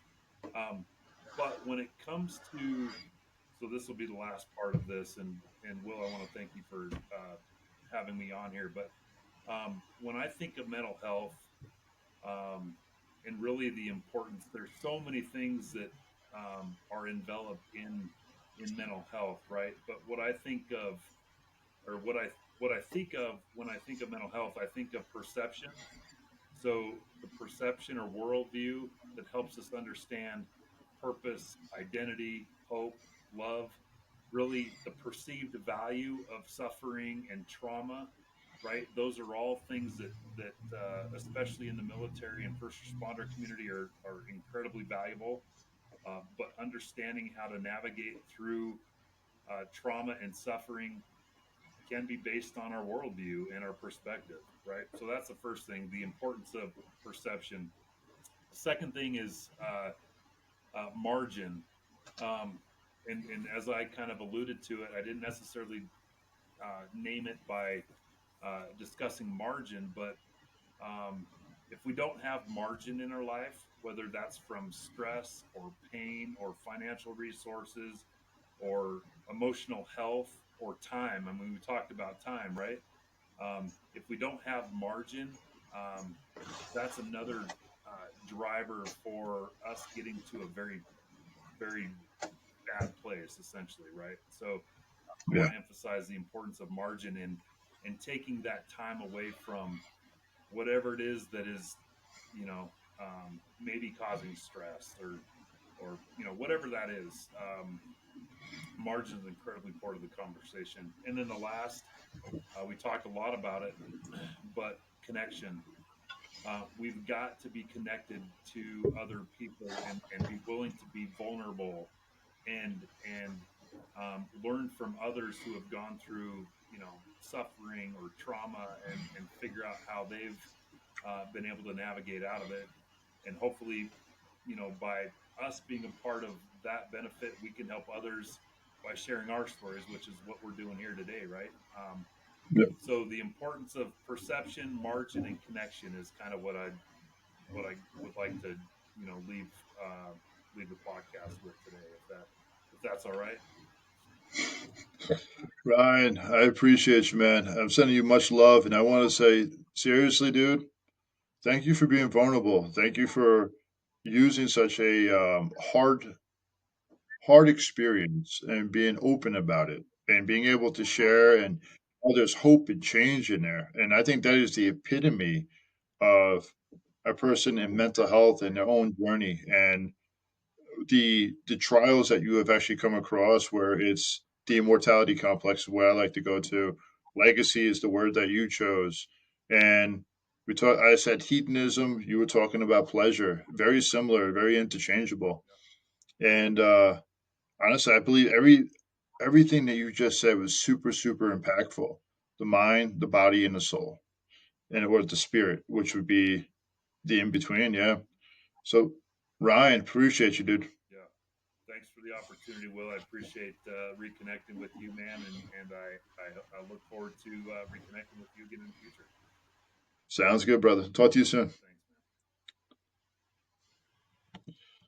Um, but when it comes to, so this will be the last part of this, and Will, I want to thank you for having me on here. But when I think of mental health, um, and really the importance, there's so many things that are enveloped in mental health, right? But what I think of, or what I think of when I think of mental health, I think of perception. So the perception or worldview that helps us understand purpose, identity, hope, love, really the perceived value of suffering and trauma, right? Those are all things that especially in the military and first responder community, are incredibly valuable. But understanding how to navigate through trauma and suffering can be based on our worldview and our perspective, right? So that's the first thing, the importance of perception. The second thing is margin. Um, and as I kind of alluded to it, I didn't necessarily name it by discussing margin, but um, if we don't have margin in our life, whether that's from stress or pain or financial resources or emotional health or time, I mean, we talked about time, right? If we don't have margin, um, that's another driver for us getting to a very, very bad place, essentially, right? So I Yeah. want to emphasize the importance of margin in taking that time away from whatever it is that is, maybe causing stress or whatever that is. Margin is incredibly part of the conversation. And then the last, we talked a lot about it, but connection. We've got to be connected to other people and be willing to be vulnerable and learn from others who have gone through suffering or trauma and figure out how they've been able to navigate out of it, and hopefully by us being a part of that benefit, we can help others by sharing our stories, which is what we're doing here today, right? Yeah. So the importance of perception, margin, and connection is kind of what I would like to leave leave the podcast with today, if that's all right. Ryan, I appreciate you, man. I'm sending you much love, and I want to say seriously, dude, thank you for being vulnerable. Thank you for using such a hard experience and being open about it and being able to share and oh, there's hope and change in there. And I think that is the epitome of a person in mental health and their own journey and the trials that you have actually come across where it's the immortality complex is where I like to go to. Legacy is the word that you chose. And we talk I said hedonism, you were talking about pleasure. Very similar, very interchangeable. Yeah, And honestly, I believe everything that you just said was super, super impactful. The mind, the body, and the soul, and or the spirit, which would be the in between. Yeah. So, Ryan, appreciate you, dude. yeah. Thanks for the opportunity, Will. I appreciate reconnecting with you, man, and I look forward to reconnecting with you again in the future. Sounds good, brother. Talk to you soon.